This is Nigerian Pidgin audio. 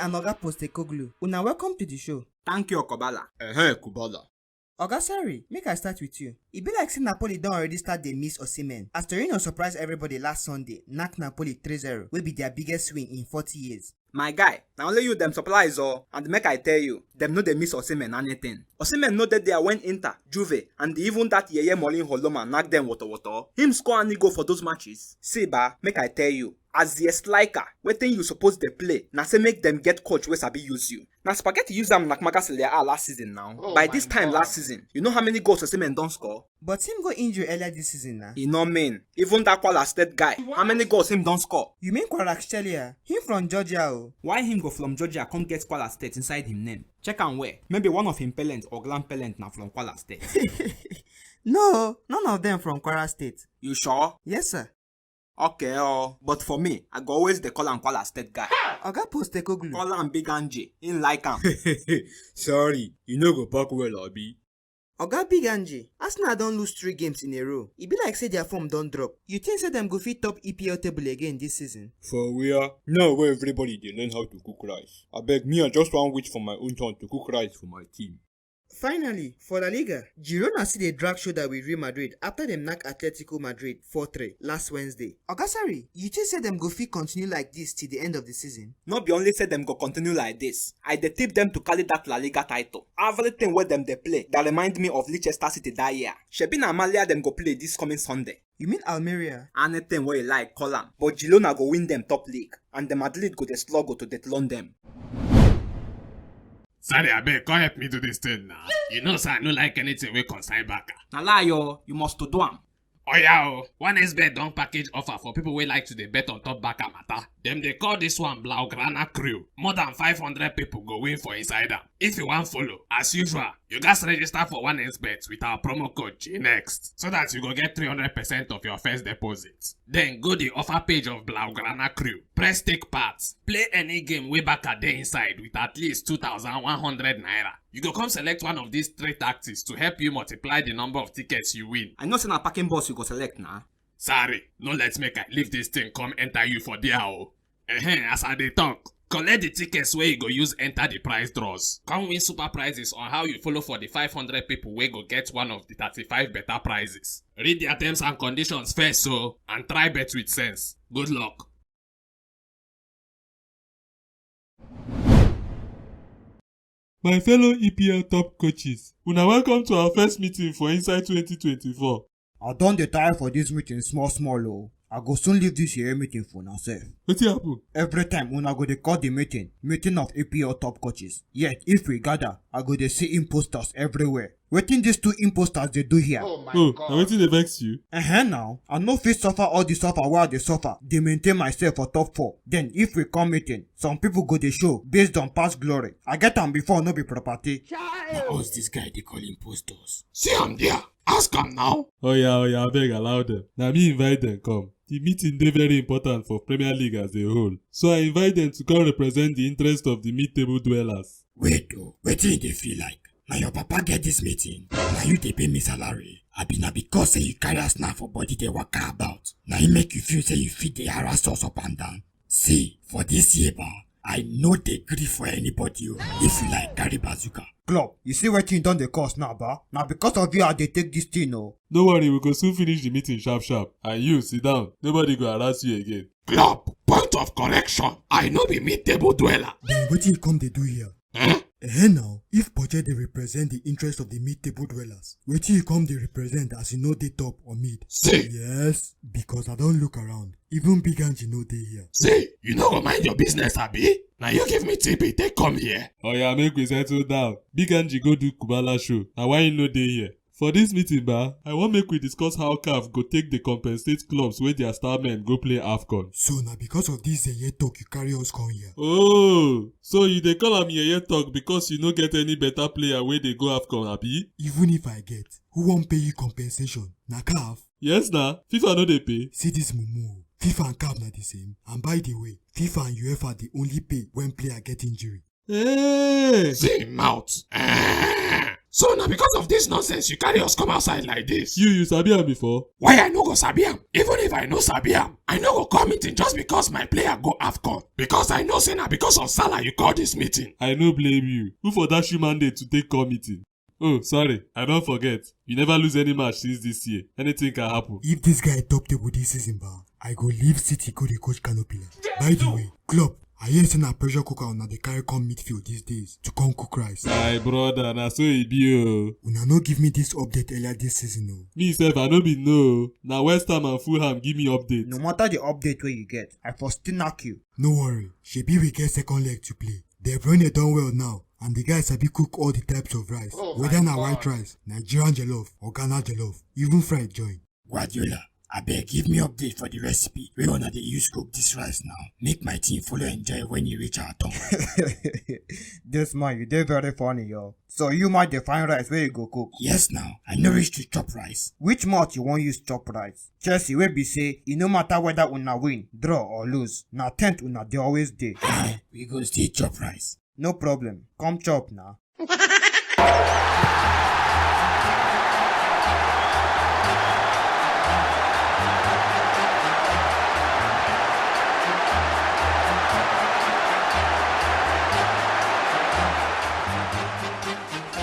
and Oga Postecoglou, una welcome to the show. Thank you, Okobala. Kubala. Oga sorry, make I start with you. E be like say Napoli don already start dey miss Osimhen. As Torino surprise everybody last Sunday, knack Napoli 3-0, wey be their biggest win in 40 years. My guy, na only you dem supplies and make I tell you, dem no dey miss Osimhen anything. Osimhen no dey there when Inter, Juve, and even that Yeye Molin Holoma knack dem water. Him score any goal for those matches. See ba, make I tell you, as the striker, wetin you suppose dey play, na say make dem get coach wey sabi use you. Na spaghetti use am knack Serie A last season now. By this time last season, you know how many goals Osimhen don score? But him go injury earlier this season na. E no mean. Even that Kwara State guy, how many goals him don score? You mean Kvaratskhelia? Him from Georgia o. Why him go from Georgia come get Kwara State inside him name? Check am where. Maybe one of him parents or grandparents na from Kwara State. No, none of them from Kwara State. You sure? Yes sir. Okay, but for me, I go always dey call am Kwara State guy. Oga Postecoglou. Call am Big Angie. Him like am. Sorry, you no go pack well, Abi. Oga Big Angie, Arsenal don lose 3 games in a row. E be like say their form don drop. You think say dem go fit top EPL table again this season? For where? Now where everybody dey learn how to cook rice. Abeg me, I just wan wait for my own turn to cook rice for my team. Finally, for La Liga, Girona still dey drag shoulder with Real Madrid after dem knack Atletico Madrid 4-3 last Wednesday. Oga sorry, you think say dem go fit continue like this till the end of the season? No be only say dem go continue like this. I dey tip dem to carry that La Liga title. Everything wey dem dey play that remind me of Leicester City that year. Shebi na Amalia dem go play this coming Sunday. You mean Almeria? Anything wey you like call am, but Girona go win dem top league and the Madrid go dey sluggle to dethrone dem. Sorry, abeg, come help me do this thing now. You know, sir, I no like anything wey concern Baka. Na lie o, you must to do am. Oya o, one XBet don package offer for people wey like to dey bet on top Baka matter. Dem dey call this one Blaugrana Crew. More than 500 people go win for inside am. If you wan follow, as usual, you gats register for one XBet with our promo code GNEXT so that you go get 300% of your first deposit. Then go the offer page of Blaugrana Crew. Press take part. Play any game wey Baka dey inside with at least 2,100 naira. You go come select one of these 3 tactics to help you multiply the number of tickets you win. I know say na parking bus you go select na. Sorry, no let make I leave this thing come enter you for there o. As I dey talk, collect the tickets wey you go use enter the prize draws. Come win super prizes on how you follow for the 500 people wey go get one of the 35 better prizes. Read their terms and conditions first so, and try bet with sense. Good luck. My fellow EPL top coaches, una welcome to our first meeting for inside 2024. I don dey tire for this meeting small o. I go soon leave this here meeting for now sef. Wetin happen? Every time una go dey call the meeting of EPL top coaches. Yet if we gather, I go dey see imposters everywhere. Wetin these 2 imposters dey do here? Oh, na wetin dey vex you? Now, I no fit suffer all the suffer wey I dey suffer, dey maintain myself for top 4. Then if we come meeting, some people go dey show based on past glory. I get am before, no be property. Na us this guy dey call imposters. See am there. Ask am now. Oya, abeg allow them. Na me invite them come. The meeting dey very important for Premier League as a whole. So I invite them to come represent the interest of the mid-table dwellers. Wait o, wetin you dey feel like? Na your papa get this meeting? Na you dey pay me salary? Abi na because say you carry Arsenal for body dey waka about? Na im make you feel say you fit dey harass us up and down? See, for this year ba, I no dey gree for anybody o. If you like, carry bazooka. Club, you see wetin don dey cause now ba? Na because of you I dey take this thing o. No worry, we go soon finish the meeting sharp. And you, sit down. Nobody go harass you again. Club, point of correction. I no be mid-table dweller. Then wetin you come dey do here? Now, if budget dey represent the interest of the mid-table dwellers, wetin you come dey represent as you no dey top or mid? See. Yes, because I don look around. Even Big Angie no dey here. See, you no go mind your business, abi? Now you give me TP, take come here. Oya, make we settle down. Big Angie go do Kubala show. Na why you no dey here? For this meeting ba, I wan make we discuss how CAF go take dey compensate clubs wey their star men go play AFCON. So na because of this yeye talk you carry us come here? Oh, so you dey call am yeye talk because you no get any better player wey dey go AFCON, abi? Even if I get, who wan pay you compensation? Na CAF? Yes na, FIFA no dey pay. See this mumu. FIFA and CAF na the same. And by the way, FIFA and UEFA dey only pay when player get injury. Hey! See him mouth. So now because of this nonsense, you carry us come outside like this. You sabi am before? Why I no go sabi am? Even if I no sabi am, I no go call meeting just because my player go AFCON. Because I know say na because of Salah you call this meeting. I no blame you. Who for that you mandate to take call meeting? Oh, sorry, I don't forget. You never lose any match since this year. Anything can happen. If this guy top table this season, I go leave City go the coach Canopy. By the way, club, I hear say na pressure cooker una dey carry come midfield these days to come cook rice. My brother, na so e be o. Una no give me this update earlier this season o. Me sef, I no be know. Na West Ham and Fulham give me update. No matter the update wey you get, I for still knock you. No worry, shebi we get second leg to play. De Bruyne done well now, and the guys sabi cook all the types of rice. Whether na white rice, Nigerian jollof, or Ghana jollof, even fried joint. Guardiola, abeg give me update for the recipe wey una dey use cook this rice now. Make my team follow enjoy when you reach our turn. This man, you dey very funny, yo. So you might define rice where you go cook. Yes now, I no reach to chop rice. Which mouth you wan use chop rice? Chelsea wey be say, e no matter whether una win, draw or lose, na 10th una dey always dey. We go still chop rice. No problem, come chop now.